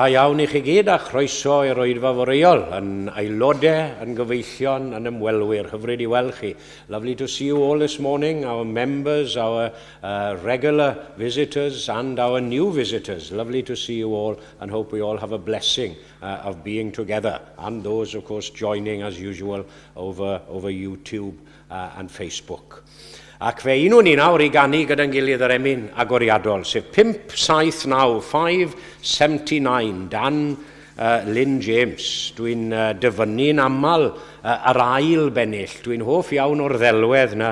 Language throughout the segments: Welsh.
Da iawn I chi gyd a chroeso i'r Wyddfa Boreol yn aelodau, yn gyfeillion, yn ymwelwyr. Hyfryd I weld chi. Lovely to see you all this morning, our members, our regular visitors and our new visitors. Lovely to see you all and hope we all have a blessing of being together. And those, of course, joining as usual over YouTube and Facebook. Ac fe un o'n ni nawr I gannu gyda'n gilydd yr emyn agoriadol, sef 579, 579, Dan Lynn James. Dwi'n dyfynnu'n aml yr ail bennill. Dwi'n hoff iawn o'r ddelwedd na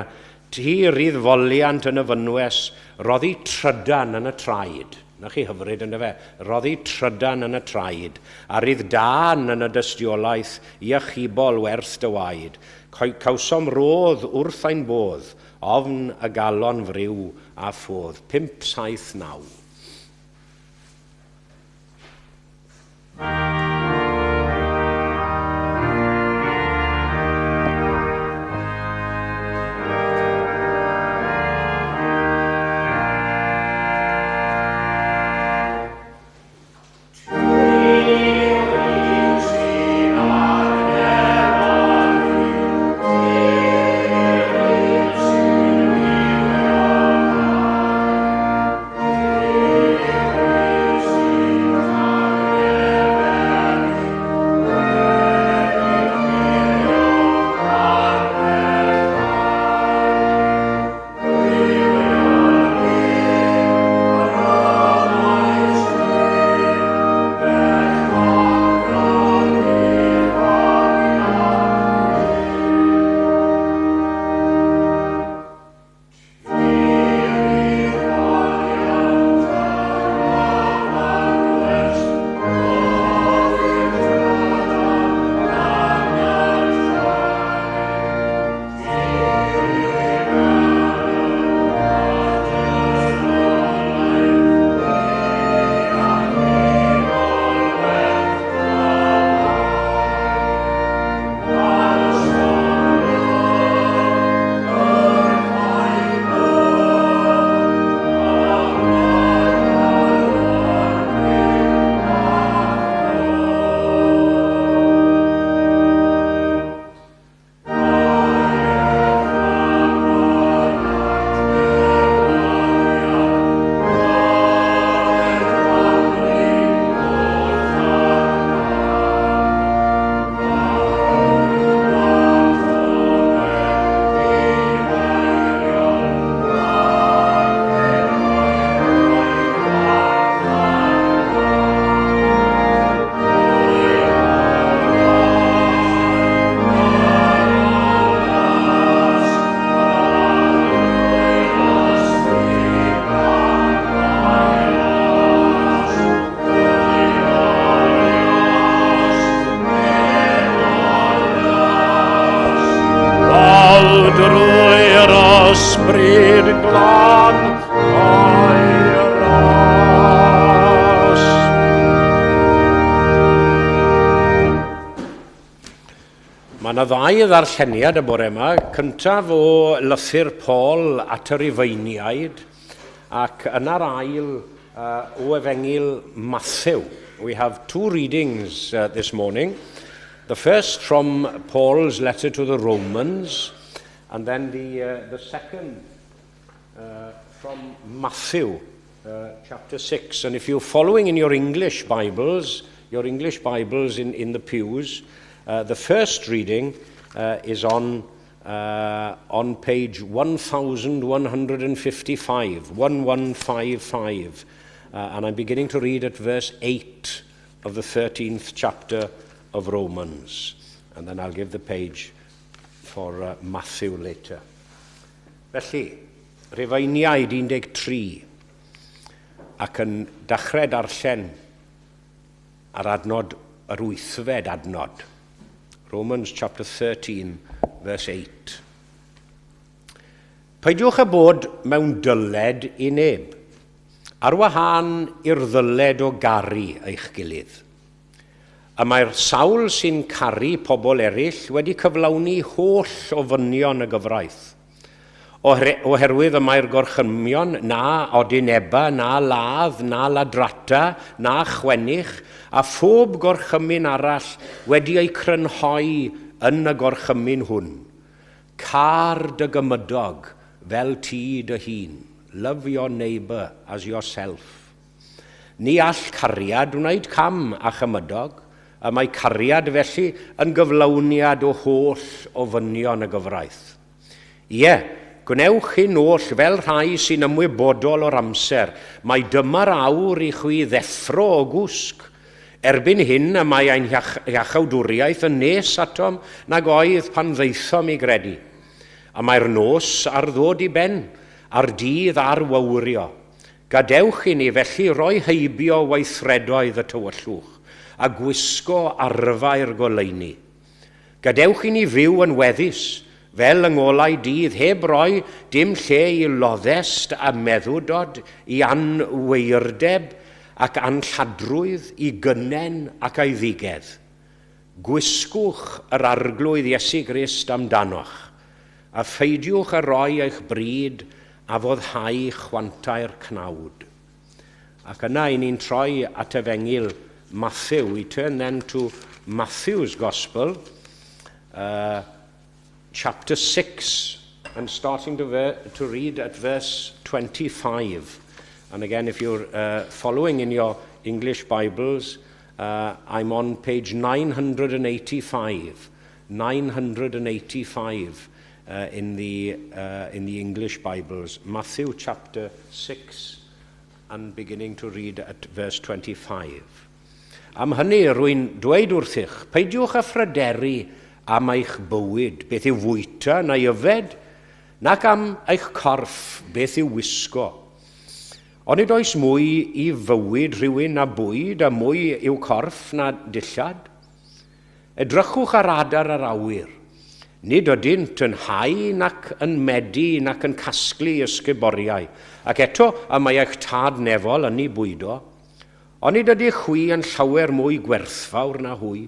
tir I ddfoliant yn y fynwes, roddi trydan yn y traed. Na chi hyfryd yna fe, roddi trydan yn y traed, a rydd dan yn y dystiolaeth I achubol werth dy waed. Cawsom rodd wrth ein bodd, ofn y galon fryw a ffodd. 579. Ysbryd glân o'i ros. Mae yna ddau ddarlleniad y bore yma. Cyntaf o lythyr Paul at yr Rufeiniaid ac yna'r ail o Efengil Matthew. We have two readings this morning. The first from Paul's letter to the Romans, and then the second from Matthew, chapter 6. And if you're following in your English Bibles in the pews, the first reading is on page 1155, 1155. And I'm beginning to read at verse 8 of the 13th chapter of Romans. And then I'll give the page for Matthew later. Felly, Rufeiniaid 13, ac yn dechrau darllen ar adnod yr 8fed adnod. Romans chapter 13, verse 8. Peidiwch â bod mewn dyled I neb, ar wahân i'r ddyled o garu eich gilydd. A mae'r sawl sy'n caru pobl eraill wedi cyflawni holl ofynion y gyfraith. oherwydd y mae'r gorchymion na odyneba, na ladd, na ladrata, na chwennych, a phob gorchymyn arall wedi ei crynhoi yn y gorchymyn hwn. Car dy gymydog fel ti dy hun. Love your neighbour as yourself. Ni all cariad wneud cam a chymydog, a mae cariad felly yn gyflawniad o holl ofynion y gyfraith. Ie, gwnewch hyn oll fel rhai sy'n ymwybodol o'r amser. Mae dyma'r awr i chwi ddeffro o gwsg. Erbyn hyn y mae ein iachawdwriaeth yn nes atom nag oedd pan ddeithom i gredu. A mae'r nos ar ddod i ben, a'r dydd ar wawrio. Gadewch i ni felly roi heibio weithredoedd y tywyllwch a gwisgo arfau'r goleuni. Gadewch i ni fyw yn weddus fel yng ngolau dydd heb roi dim lle i loddest a meddwdod, i anweirdeb ac anlladrwydd, i gynnen ac ei ddigedd. Gwisgwch yr arglwydd Iesu Grist amdanoch a pheidiwch a roi eich bryd a foddhau chwantau'r cnawd. Ac yna i ni'n troi at Efengil Matthew. We turn then to Matthew's Gospel, chapter 6, and starting to read at verse 25. And again, if you're following in your English Bibles, I'm on page 985. 985. In the English Bibles, Matthew chapter 6, and beginning to read at verse 25. Am hynny, rwy'n dweud wrthych, peidiwch a phryderu am eich bywyd, beth yw fwyta na yfed, nac am eich corff, beth yw wisgo. Onid oes mwy i fywyd rhywun na bwyd, a mwy i'w corff na dillad? Edrychwch ar adar yr awyr. Nid ydynt yn hau nac yn medi nac yn casglu ysguboriau, ac eto y mae eich tad nefol yn ei bwydo. Onid ydy chwi yn llawer mwy gwerthfawr na hwy?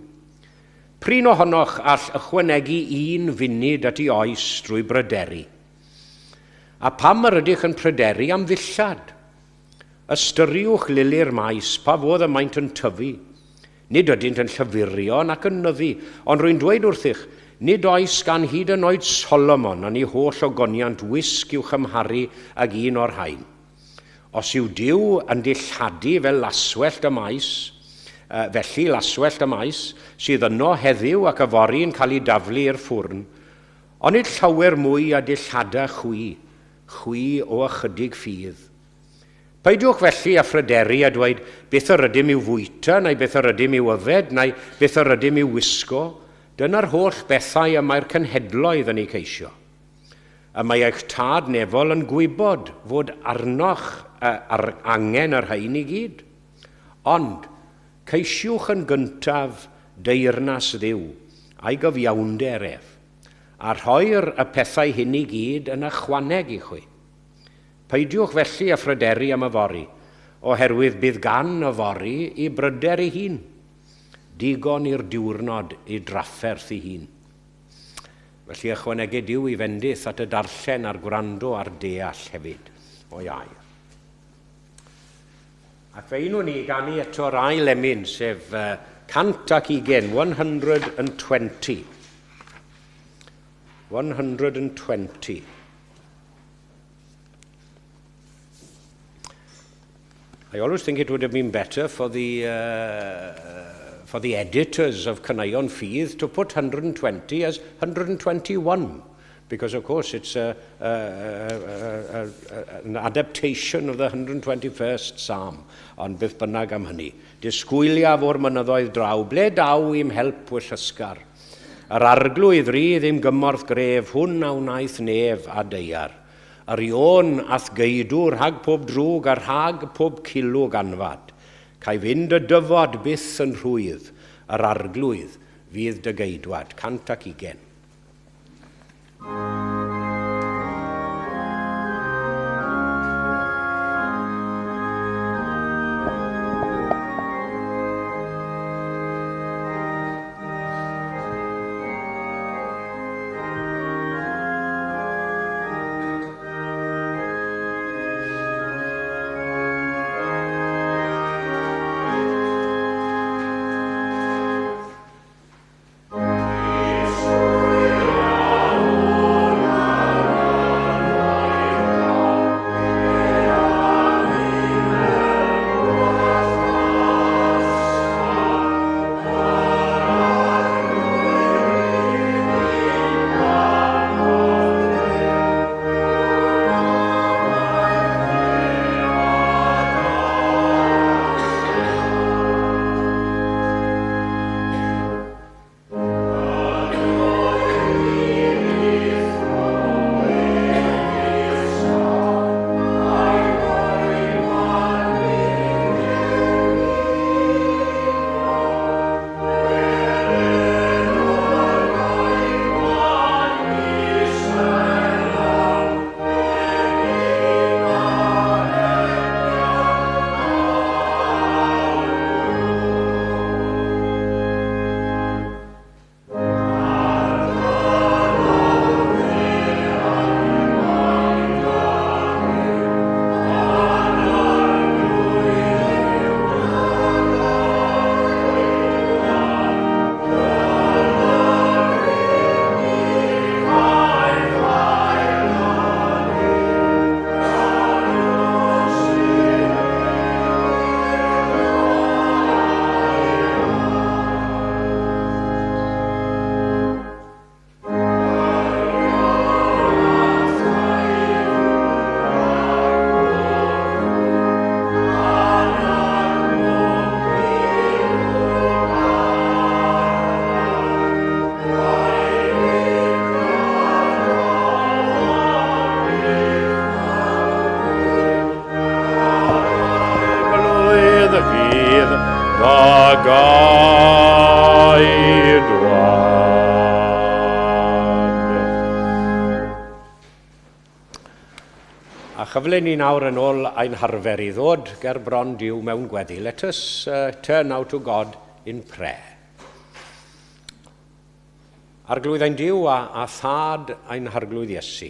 Prin ohonoch all ychwanegu un funud at ei oes drwy bryderi. A pam yr ydych yn pryderi am ddillad? Ystyriwch lili'r maes pa fodd y maent yn tyfu. Nid ydynt yn llyfurio nac yn nyddu, ond rwy'n dweud wrthych, nid oes gan hyd yn oed Solomon yn ei holl ogoniant wisg i'w chymharu ag un o'r rhain. Os yw Duw yn dilladu fel laswellt y maes, felly laswellt y maes, sydd yno heddiw ac yfori yn cael ei daflu i'r ffwrn, onid llawer mwy a dillada chwi o ychydig ffydd. Peidiwch felly a phryderu a dweud beth yr ydym i'w fwyta, neu beth yr ydym i'w yfed, neu beth yr ydym i'w wisgo. Dyna'r holl bethau y mae'r cenhedloedd yn ei ceisio. Y mae eich tad nefol yn gwybod fod arnoch ar angen yr rhain i gyd. Ond ceisiwch yn gyntaf deyrnas Dduw a'i gyfiawnder ef, a rhoi'r y pethau hyn i gyd yn ychwaneg i chwi. Peidiwch felly a phryderu am yfori, oherwydd bydd gan yfori i bryder ei hun. Digon i'r diwrnod i drafferth ei hun. Felly ychwanegu Duw i fendith at y darllen a'r gwrando a'r deall hefyd o iau. Ac fe unwn ni ganu eto'r ail emyn, sef 120, 120. 120. I always think it would have been better for the editors of Canaion Ffydd to put 120 as 121, because of course it's an adaptation of the 121st Psalm, ond beth bynnag am hynny. Disgwyliaf o'r mynyddoedd draw, ble daw i'm help wrth ysgar. Yr arglwydd rydd i'm gymorth gref, hwn a wnaeth nef a deiar. Yr ion ath geidw rhag pob drwg a rhag pob cilwg anfad. Cai fynd y dyfod byth yn rhwydd, yr arglwydd fydd dy geidwad. 120. Chyfle ni nawr yn ôl ein harfer I ddod ger bron Duw mewn gweddi. Let us turn now to God in prayer. Arglwydd ein Duw a thad ein harglwydd Iesu.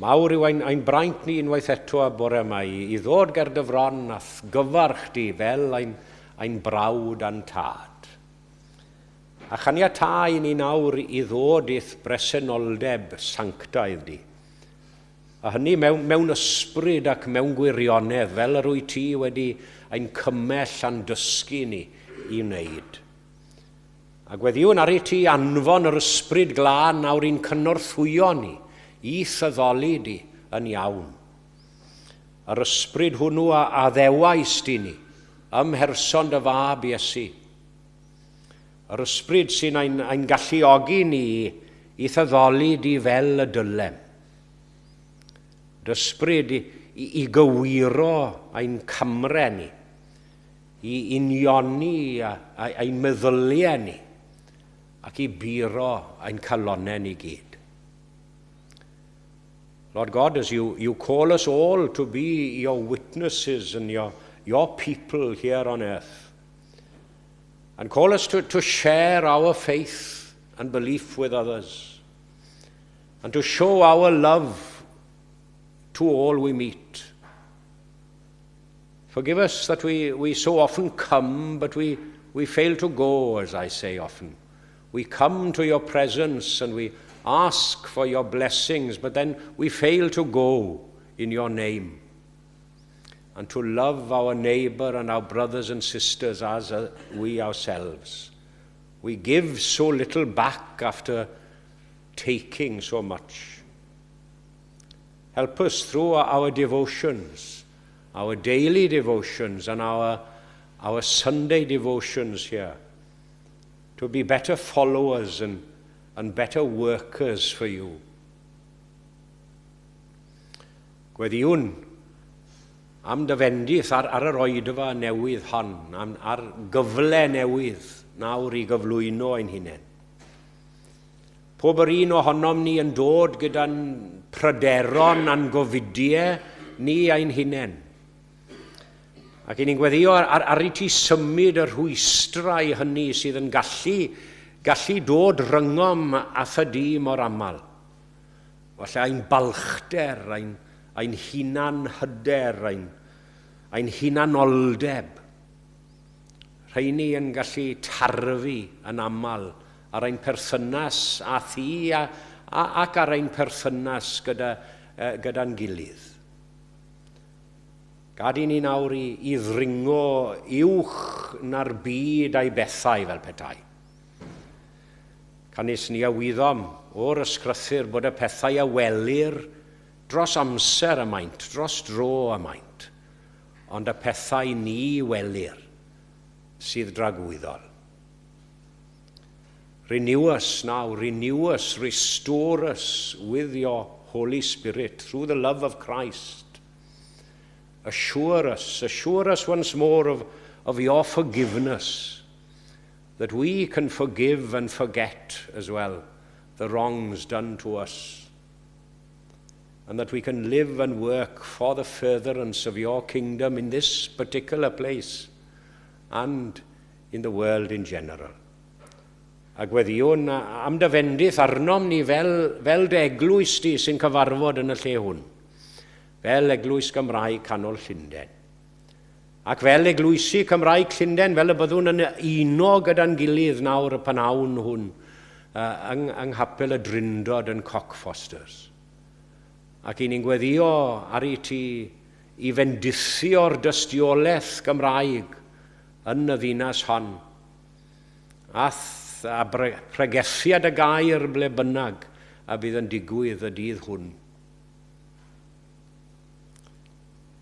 Mawr yw ein braint ni unwaith eto a bore yma I ddod ger dyfron a gyfarch di fel ein brawd a'n tad. A chaniatau ni nawr I ddod i'th bresenoldeb sanctaidd di. A hynny mewn ysbryd ac mewn gwirionedd fel yr wyt ti wedi ein cymell a'n dysgu ni I wneud. A gweddiwn ar ei ti anfon yr ysbryd glân nawr i'n cynorthwyo ni I thyddoli di yn iawn. Yr ysbryd hwnnw a ddewais di ni ymherson dy fab Iesu. Yr ysbryd sy'n ein galluogi ni I thyddoli di fel y dylem. Yr ysbryd I gywiro ein camre ni, I unioni ein meddyliau ni, ac I biro ein calonau ni gyd. Lord God, as you call us all to be your witnesses and your people here on earth, and call us to share our faith and belief with others, and to show our love to all we meet. Forgive us that we so often come, but we fail to go, as I say often. We come to your presence and we ask for your blessings, but then we fail to go in your name and to love our neighbor and our brothers and sisters as we ourselves. We give so little back after taking so much. Help us through our devotions, our daily devotions and our Sunday devotions here, to be better followers and better workers for you. Gweddiwn am dyfendith ar yr oedfa newydd hon, ar gyfle newydd nawr I gyflwyno ein hunain. Pob yr un ohonom ni yn dod gyda'n pryderon a'n gofidiau ni ein hunain. Ac I ni'n gweddio ar I ti symud y rhwystrau hynny sydd yn gallu dod ryngom a thydi mor aml. Falle ein balchder, ein hunan hyder, ein hunanoldeb. Rheini yn gallu tarfu yn aml ar ein perthynas a thi ac ar ein perthynas gyda'n gilydd. Gad I ni nawr I ddringo uwch na'r byd a'i bethau fel petai. Canis ni a wyddom o'r ysgrythyr bod y pethau a welir dros amser y maint, dros dro y maint, ond y pethau ni welir sydd dragwyddol. Renew us now, renew us, restore us with your Holy Spirit through the love of Christ. Assure us once more of your forgiveness, that we can forgive and forget as well the wrongs done to us, and that we can live and work for the furtherance of your kingdom in this particular place and in the world in general. A gweddiwn am dyfendith arnom ni fel dy eglwys di sy'n cyfarfod yn y lle hwn, fel eglwys Gymraeg canol Llundain. Ac fel eglwysi Cymraeg Llundain, fel y byddwn yn uno gyda'n gilydd nawr y panawn hwn yng Nghapel y Drindod yn Cockfosters. Ac I ni'n gweddio ar ei ti I fendithio'r dystiolaeth Gymraeg yn y ddinas hon, a pregethiad y gair ble bynnag a bydd yn digwydd y dydd hwn.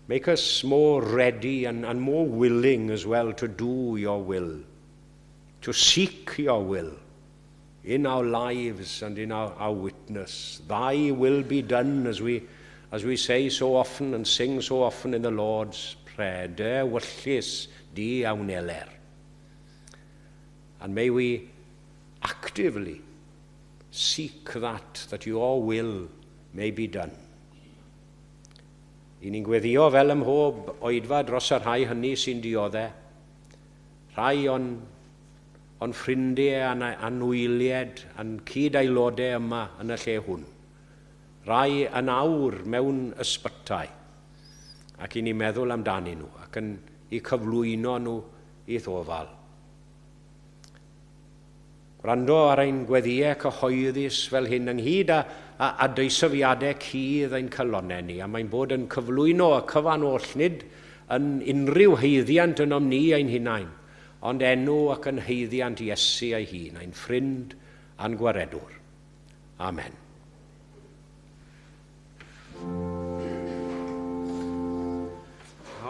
Make us more ready and more willing as well to do your will, to seek your will in our lives and in our witness. Thy will be done, as we say so often and sing so often in the Lord's Prayer. Dy wyllys di awneler. And may we actively seek that your will may be done. I ni'n gweddio fel ym mhob oedfa dros y rhai hynny sy'n dioddau. Rhai o'n ffrindiau a'n wyliad, a'n cyd-aelodau yma yn y lle hwn. Rai yn awr mewn ysbytau, ac i ni meddwl amdanyn nhw, ac yn eu cyflwyno nhw i ddofal. Gwrando ar ein gweddiau cyhoeddus fel hyn ynghyd a deisyfiadau cudd ein calonau ni, a mae'n bod yn cyflwyno y cyfanoll nid yn unrhyw heiddiant yn ni ein hunain, ond enw ac yn heiddiant Iesu ei hun, ein ffrind a'n gwaredwr. Amen.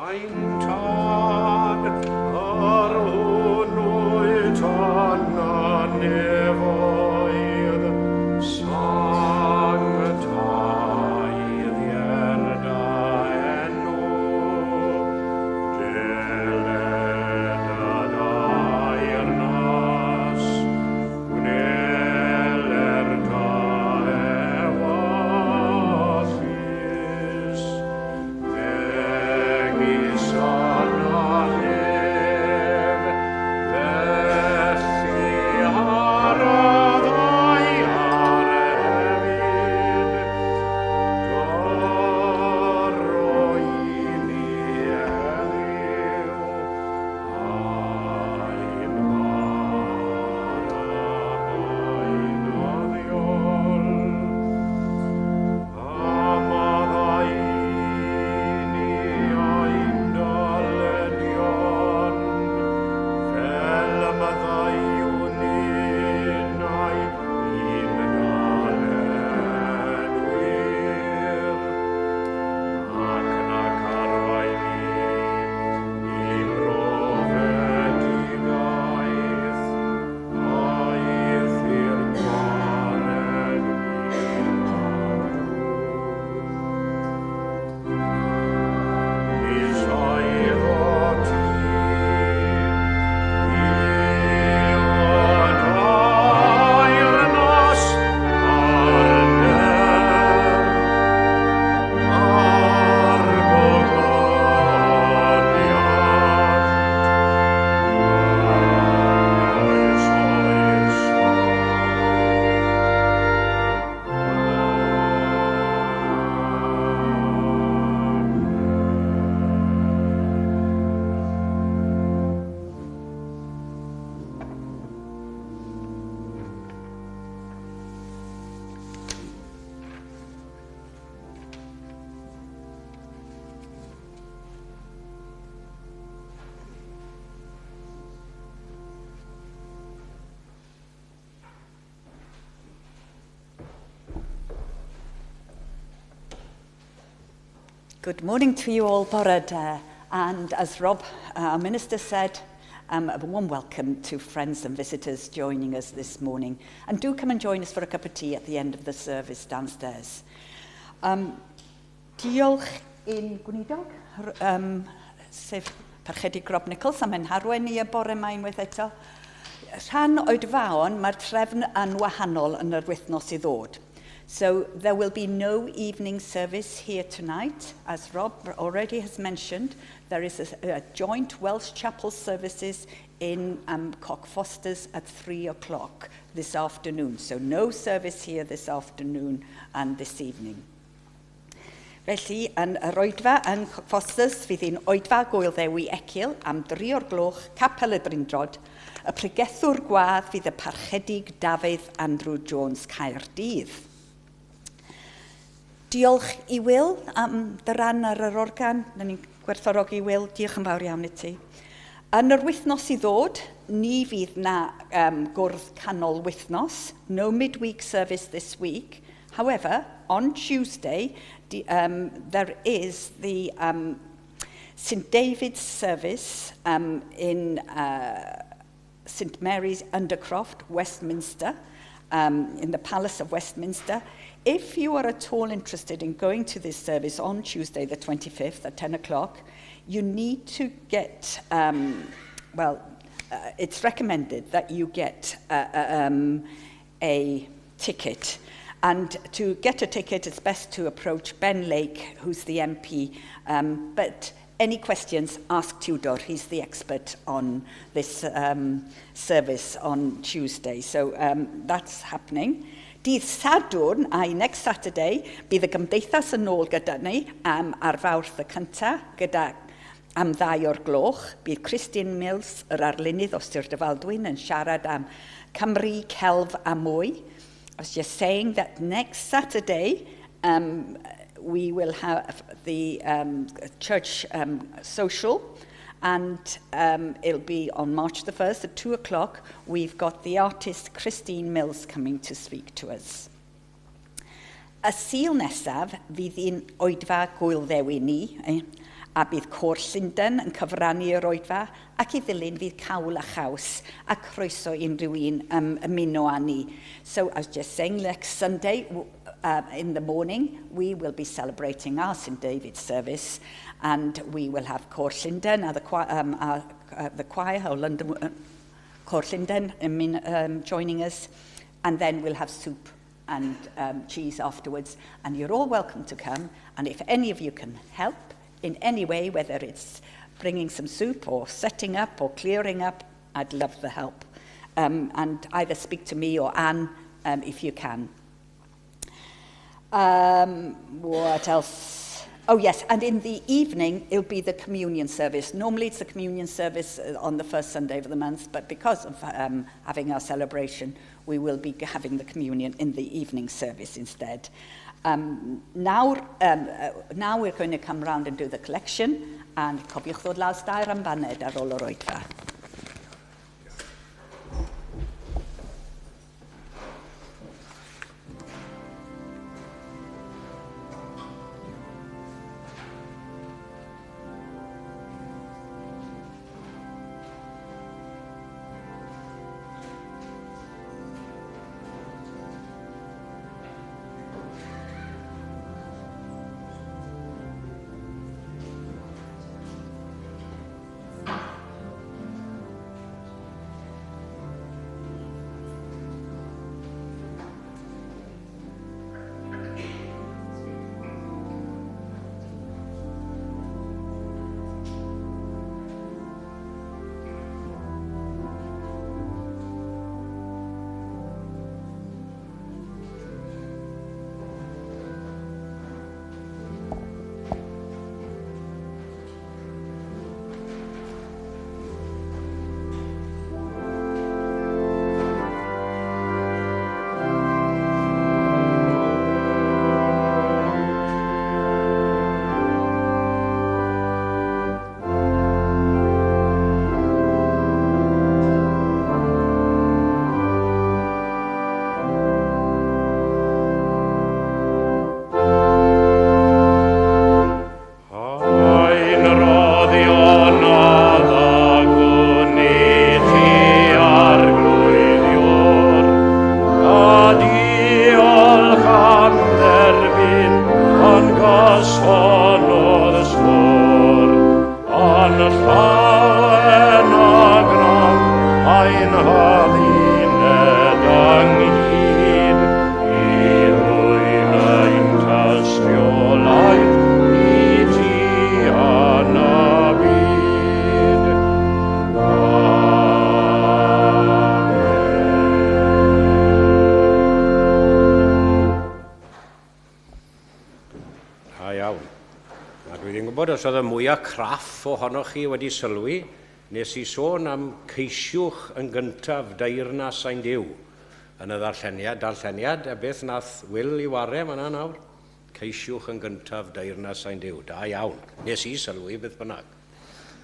Ein tad ar hwnnw tan a nefoedd, sang y taedd ierda enw, deled a dair nas, gwneler da ewathus, megis Good morning to you all, bore da. And as Rob, our minister, said, a warm welcome to friends and visitors joining us this morning. And do come and join us for a cup of tea at the end of the service downstairs. Diolch i'n gweinidog, sef Parchedig Rob Nichols, am ein harwen ni y bore ma unwaith eto. Rhan o'i dfaon, mae'r trefn yn wahanol yn yr wythnos i ddod. So there will be no evening service here tonight. As Rob already has mentioned, there is a joint Welsh Chapel services in Cockfosters at 3 o'clock this afternoon. So no service here this afternoon and this evening. Felly, yn yr oedfa yn Cockfosters, fydd hi'n oedfa Gwyl Ddewi Ecil am 3 o'r gloch, Capel y Brindrod. Y pregethwr gwadd fydd y Parchedig Dafydd Andrew Jones Caerdydd. Diolch i Will am dy ran ar yr organ. Na ni'n gwerthfawrogi Will, diolch yn fawr iawn i ti. Yn yr wythnos i ddod, ni fydd na gwrdd canol wythnos, no midweek service this week. However, on Tuesday, there is the St David's service in St Mary's Undercroft, Westminster, in the Palace of Westminster. If you are at all interested in going to this service on Tuesday the 25th at 10 o'clock, you need to get, it's recommended that you get a ticket. And to get a ticket, it's best to approach Ben Lake, who's the MP. But any questions, ask Tudor. He's the expert on this service on Tuesday. So that's happening. Dydd Sadwrn, next Saturday, bydd y gymdeithas yn ôl gyda ni ar Fawrth y cyntaf, gyda am 2 o'r gloch. Bydd Christine Mills, yr arlunydd o Sir Dyfaldwyn, yn siarad am Cymru, celf a mwy. I was just saying that next Saturday, we will have the church social, and it'll be on March the 1st at 2 o'clock. We've got the artist Christine Mills coming to speak to us. Y Sul nesaf fydd un oedfa Gwyl Ddewi ni, a bydd Côr Llundain yn cyfrannu yr oedfa, ac I ddilyn fydd cawl a chaws, a croeso unrhyw un ymuno â ni. So I was just saying, next Sunday, in the morning, we will be celebrating our St David's service, and we will have Côr Llundain, the choir of London, Côr Llundain joining us, and then we'll have soup and cheese afterwards, and you're all welcome to come. And if any of you can help in any way, whether it's bringing some soup or setting up or clearing up, I'd love the help. And either speak to me or Anne if you can. What else? Oh yes, and in the evening it'll be the communion service. Normally it's the communion service on the first Sunday of the month, but because of having our celebration, we will be having the communion in the evening service instead. Now we're going to come round and do the collection, and cofiwch ddod lawr dair am baned ar ôl yr oedfa. Os oedd y mwyaf craff ohonoch chi wedi sylwi, nes I sôn am ceisiwch yn gyntaf deyrnas ein Duw yn y darlleniad, a beth nath Will I warem yna nawr? Ceisiwch yn gyntaf deyrnas ein Duw. Da iawn. Nes I sylwi beth bynnag.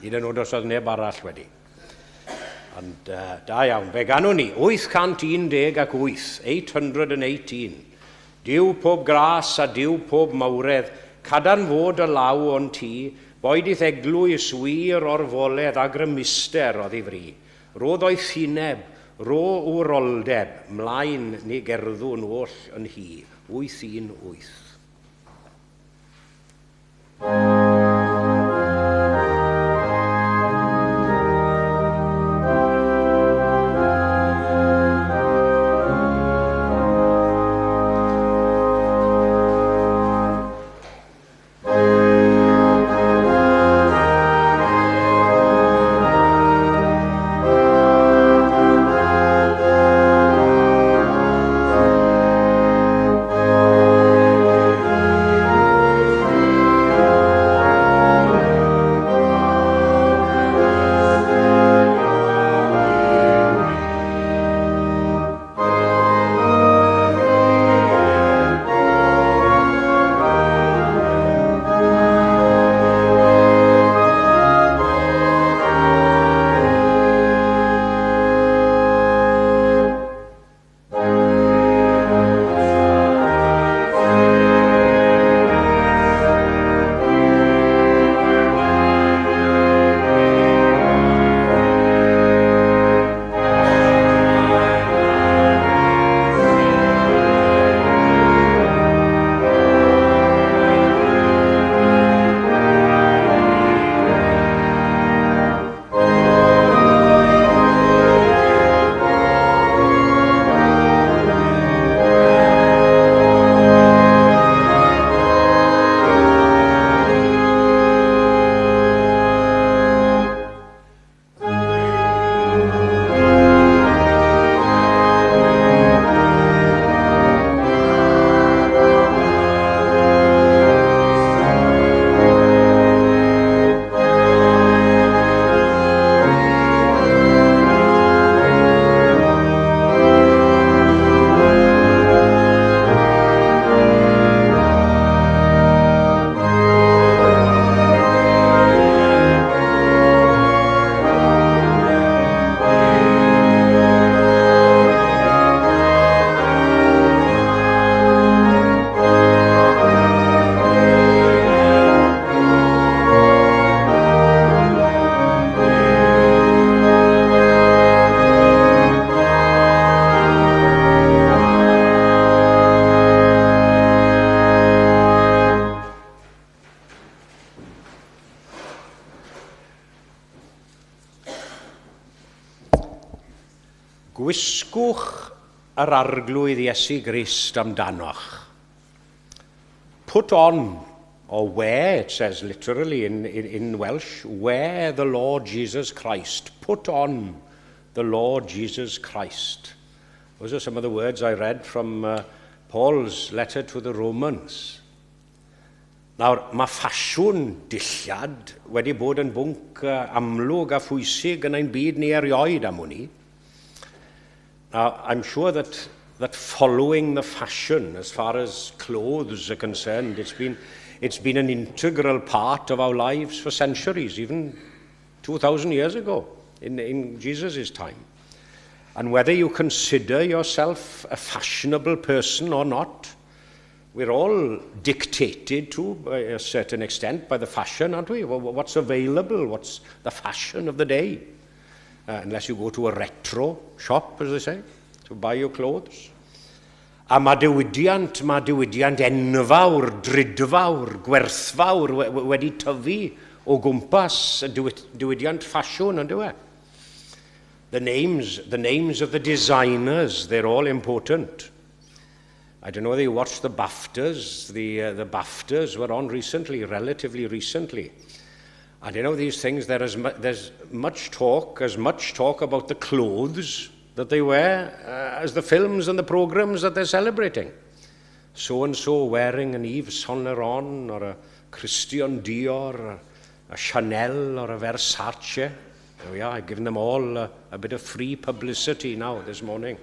Hyd yn oed os oedd neb arall wedi. Ond da iawn. Fe ganwn ni 818, 818. Duw pob gras a duw pob mawredd, cadan fod y law o'n ti, boed i'th eglwys wir o'r foledd a grymuster oedd I fri. Roedd o'i thineb, ro o'r oldeb, mlaen ni gerddwn oll yn hi. 818. Gwisgwch yr arglwydd Iesu Grist amdanoch. Put on, or wear, it says literally in Welsh, wear the Lord Jesus Christ. Put on the Lord Jesus Christ. Those are some of the words I read from Paul's letter to the Romans. Nawr, mae ffasiwn dillad wedi bod yn bwnc amlwg a phwysig yn ein byd ni erioed am hwnni. Now, I'm sure that following the fashion as far as clothes are concerned, it's been an integral part of our lives for centuries, even 2,000 years ago, in Jesus' time. And whether you consider yourself a fashionable person or not, we're all dictated to, by a certain extent, by the fashion, aren't we? What's available? What's the fashion of the day? Unless you go to a retro shop, as they say, to buy your clothes. A mae diwydiant enfawr, drydfawr, gwerthfawr wedi tyfu o gwmpas y diwydiant ffasiwn, ynddo e? The names of the designers, they're all important. I don't know whether you watched the BAFTAs. The BAFTAs were on recently, relatively recently. And you know these things, there's much talk about the clothes that they wear as the films and the programs that they're celebrating. So-and-so wearing an Yves Saint Laurent or a Christian Dior, or a Chanel or a Versace. There we are, I've given them all a bit of free publicity now this morning.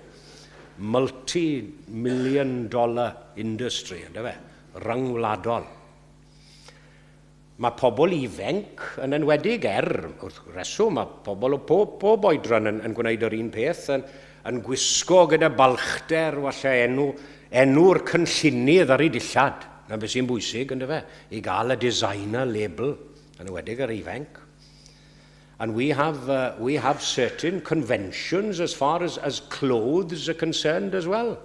Multi-million-dollar industry, ynddo fe? Ryngwladol. Mae pobl ifanc yn enwedig wrth reswm, mae pobl o pob oedran yn gwneud yr un peth, yn gwisgo gyda balchder, falle enw'r cynllunydd ar ei dillad. Na beth sy'n bwysig, ynddo fe? I gael y designer label, yn enwedig yr ifanc. And we have certain conventions as far as clothes are concerned as well.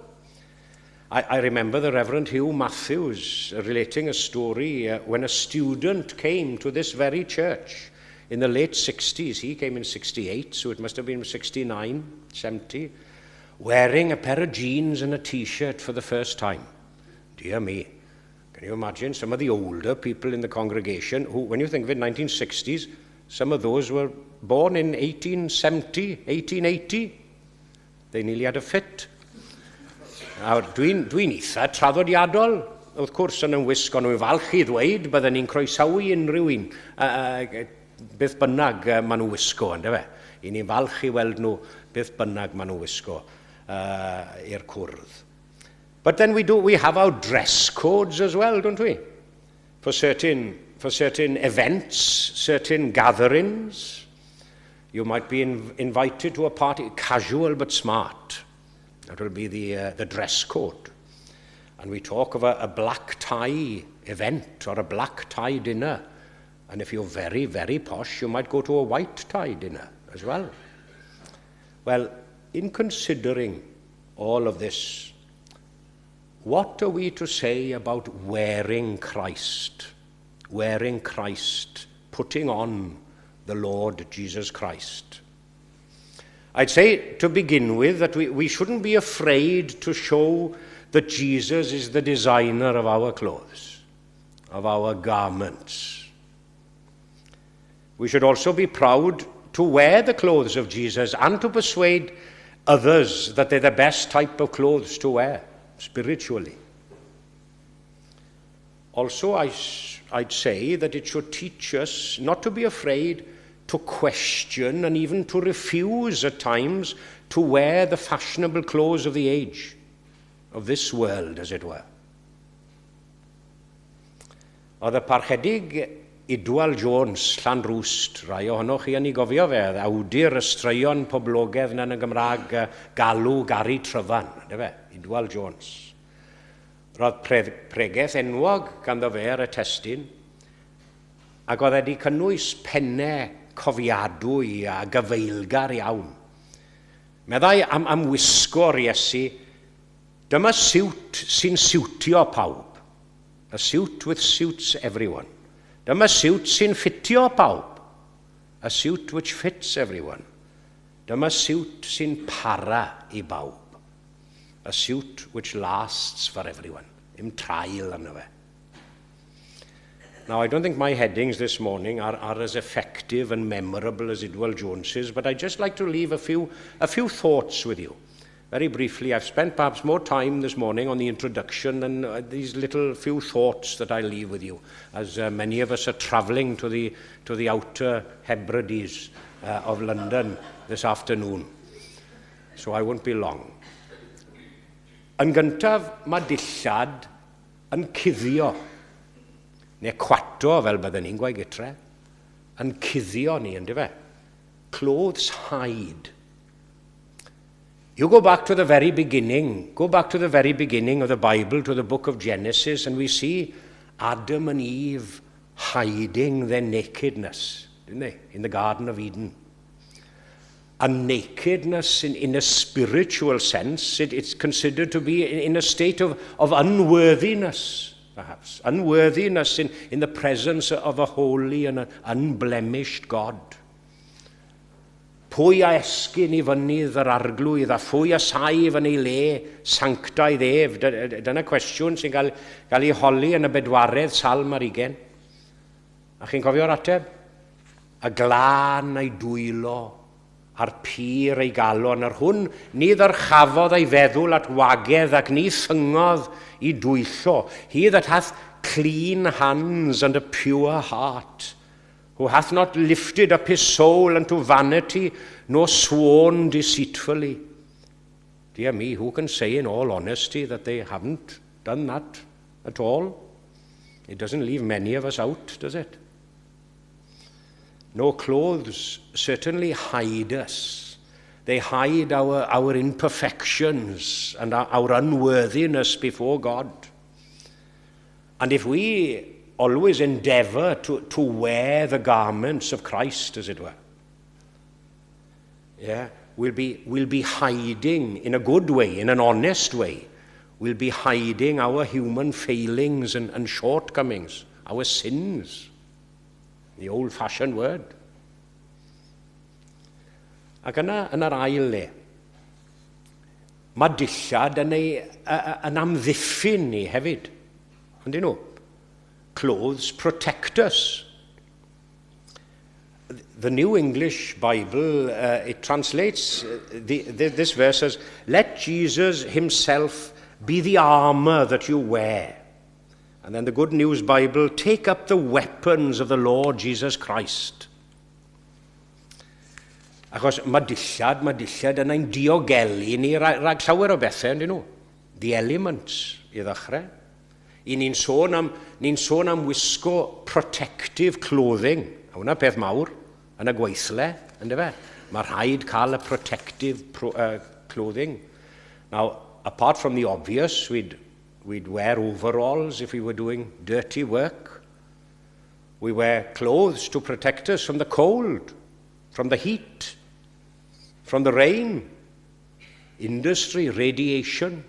I remember the Reverend Hugh Matthews relating a story when a student came to this very church in the late 60s. He came in 68, so it must have been 69, 70, wearing a pair of jeans and a T-shirt for the first time. Dear me. Can you imagine some of the older people in the congregation who, when you think of it, 1960s, some of those were born in 1870, 1880. They nearly had a fit. Nawr, dwi'n eitha traddodiadol. Wrth gwrs, yn ymwisg o'n nhw'n falch I ddweud, bydden ni'n croesawu unrhyw un, beth bynnag maen nhw'n wisgo, ynddo fe? I ni'n falch I weld nhw beth bynnag maen nhw'n wisgo i'r cwrdd. But then we have our dress codes as well, don't we? For certain events, certain gatherings. You might be invited to a party, casual but smart. That will be the dress code. And we talk of a black tie event or a black tie dinner. And if you're very, very posh, you might go to a white tie dinner as well. Well, in considering all of this, what are we to say about wearing Christ? Wearing Christ, putting on the Lord Jesus Christ. I'd say, to begin with, that we shouldn't be afraid to show that Jesus is the designer of our clothes, of our garments. We should also be proud to wear the clothes of Jesus and to persuade others that they're the best type of clothes to wear, spiritually. Also, I'd say that it should teach us not to be afraid to question and even to refuse at times to wear the fashionable clothes of the age, of this world, as it were. Oedd y parchedig Idwal Jones, Llanrwst, rai ohonoch chi yn ei gofio fe, awdur y straeon poblogaidd yn y Gymraeg galw Gary Tryfan, Idwal Jones. Roedd pregaeth enwog ganddo fe ar y testun, ac oedd wedi cynnwys pennau cofiadwy a gyfeilgar iawn. Meddai am wisgo'r Iesu, dyma siwt sy'n siwtio pawb. A suit which suits everyone. Dyma siwt sy'n ffitio pawb. A suit which fits everyone. Dyma siwt sy'n para I bawb. A suit which lasts for everyone. Dim trail yna fe. Now, I don't think my headings this morning are as effective and memorable as Idwal Jones's, but I'd just like to leave a few thoughts with you. Very briefly, I've spent perhaps more time this morning on the introduction than these little few thoughts that I leave with you, as many of us are travelling to the Outer Hebrides of London this afternoon. So I won't be long. Yn gyntaf, mae dillad yn cuddio, neu cwato fel bydden ni'n gwaith gytre, yn cuddio ni, ynddo fe. Clothes hide. You go back to the very beginning of the Bible, to the book of Genesis, and we see Adam and Eve hiding their nakedness, didn't they, in the Garden of Eden. And nakedness, in a spiritual sense, it's considered to be in a state of unworthiness, perhaps. Unworthiness in the presence of a holy and an unblemished God. Pwy a esgyn I fynydd yr arglwydd, a pwy a saif yn ei le, sanctaidd ef. Dyna cwestiwn sy'n cael ei holi yn y bedwaredd Salm ar 20. A chi'n cofio'r ateb? A glân ei dwylo, a'r pyr ei galon, ar hwn ni ddyrchafodd ei feddwl at wagedd ac ni thyngodd I dwyllo. He that hath clean hands and a pure heart, who hath not lifted up his soul unto vanity, nor sworn deceitfully. Dear me, who can say in all honesty that they haven't done that at all? It doesn't leave many of us out, does it? No, clothes certainly hide us. They hide our imperfections and our unworthiness before God. And if we always endeavor to wear the garments of Christ, as it were, we'll be hiding in a good way, in an honest way. We'll be hiding our human failings and shortcomings, our sins. The old-fashioned word. Ac yna, yn yr ail le, mae dillad yn amddiffyn ni hefyd. Yndyn nhw? Clothes protect us. The New English Bible, it translates this verse as, let Jesus himself be the armor that you wear. And then the Good News Bible, take up the weapons of the Lord Jesus Christ. Achos mae dillad yn ein diogelu ni rhag llawer o bethau, yndyn nhw? The elements, I ddechrau. Ni'n sôn am wisgo protective clothing. A hwnna peth mawr yn y gweithle, ynddo fe? Mae rhaid cael y protective clothing. Now, apart from the obvious, we'd wear overalls if we were doing dirty work. We wear clothes to protect us from the cold, from the heat, from the rain, industry, radiation.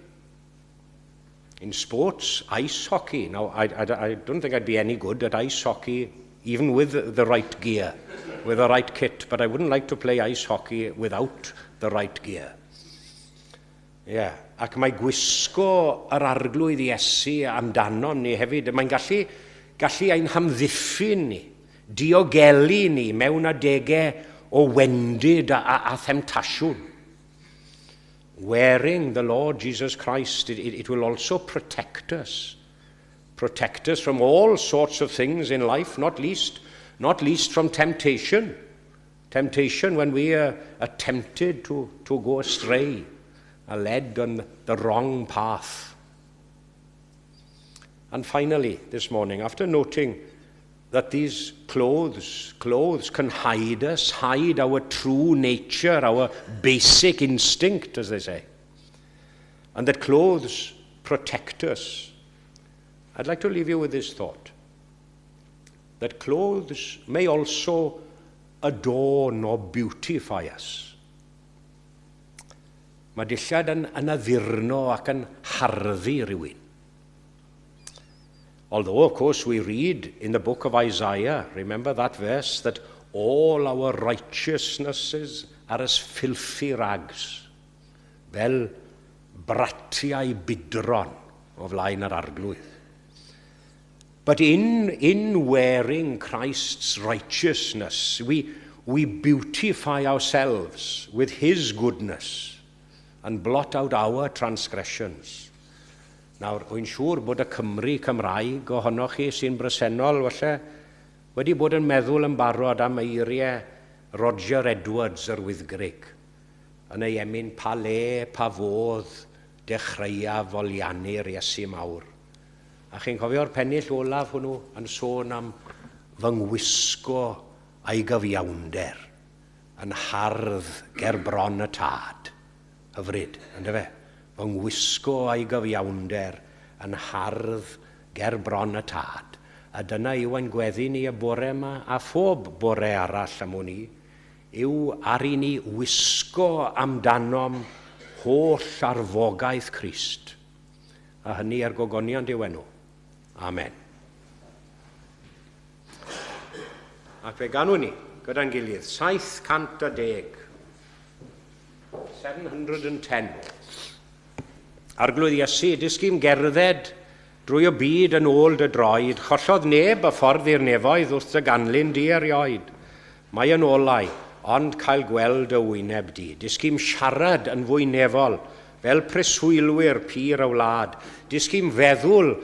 In sports, ice hockey. Now, I don't think I'd be any good at ice hockey, even with the right gear, with the right kit, but I wouldn't like to play ice hockey without the right gear. Yeah. Ac mae gwisgo yr arglwydd Iesu amdano ni hefyd, mae'n gallu ein hamddiffyn ni, diogelu ni mewn adegau o wendid a themtasiwn. Wearing the Lord Jesus Christ, it will also protect us from all sorts of things in life, not least from temptation. Temptation when we are tempted to go astray, are led on the wrong path. And finally, this morning, after noting that these clothes can hide us, hide our true nature, our basic instinct, as they say, and that clothes protect us, I'd like to leave you with this thought, that clothes may also adorn or beautify us. Mae dillad yn addurno ac yn harddu rhywun. Although, of course, we read in the book of Isaiah, remember that verse, that all our righteousnesses are as filthy rags, fel bratiau bidron o flaen yr arglwydd. But in wearing Christ's righteousness, we beautify ourselves with his goodness and blot out our transgressions. Nawr, wy'n siŵr bod y Cymraeg ohonoch chi sy'n bresennol, falle, wedi bod yn meddwl yn barod am eiriau Roger Edwards yr Wyddgrug, yn ei emyn pa le, pa fodd, dechreuaf foliannu'r Iesu mawr. A chi'n cofio'r pennill olaf hwnnw yn sôn am fy ngwisgo a'i gyfiawnder yn hardd ger bron y tad. Hyfryd, ynddo fe? Fy ngwisgo a'i gyfiawnder yn hardd ger bron y tad. A dyna yw ein gweddi ni y bore yma, a phob bore arall am hwn yw ar i ni wisgo amdanom holl arfogaeth Crist. A hynny ar gogonion diwenw. Amen. Ac fe ganwn ni, gyda'n gilydd, 710. 710. Arglwydd Iesu, disgym gerdded drwy y byd yn ôl dy droed, chollodd neb y ffordd i'r nefoedd wrth y ganlyn di erioed. Mae yn olau, ond cael gweld y wyneb di. Disgym siarad yn fwy nefol, fel preswylwyr pur y wlad. Disgym feddwl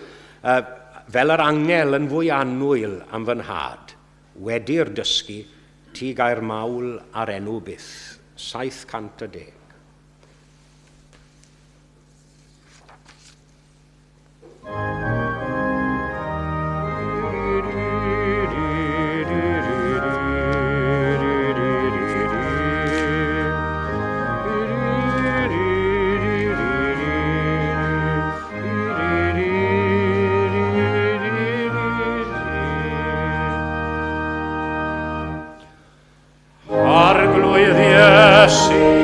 fel yr angel yn fwy annwyl am fy nhad. Wedi'r dysgu, ti gair mawl ar enw byth. 710. Arglwydd Iesu,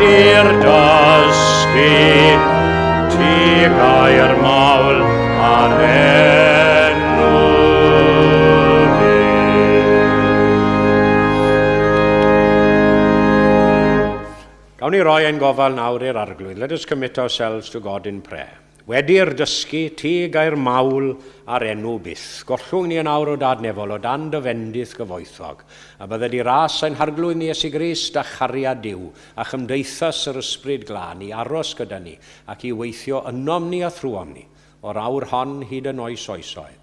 i'r dysgu, ti gair mawl ar enw fi. Gawn ni roi ein gofal nawr i'r arglwydd. Let us commit ourselves to God in prayer. Wedi'r dysgu, ti gair mawl ar enw byth. Gollwng ni yn awr o dadnefol o dan dyfendith gyfoethog. A bydde di ras ein harglwydd ni Iesu Grist a chariad Duw a chymdeithas yr ysbryd glân i aros gyda ni ac i weithio ynom ni a thrwom ni o'r awr hon hyd yn oes oesoedd.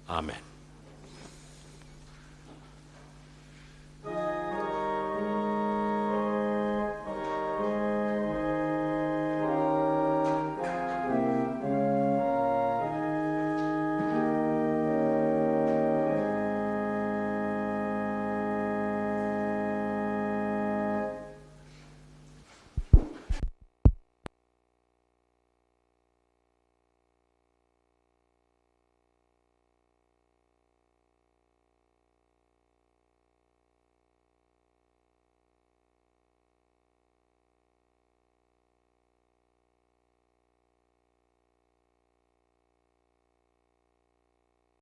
Amen.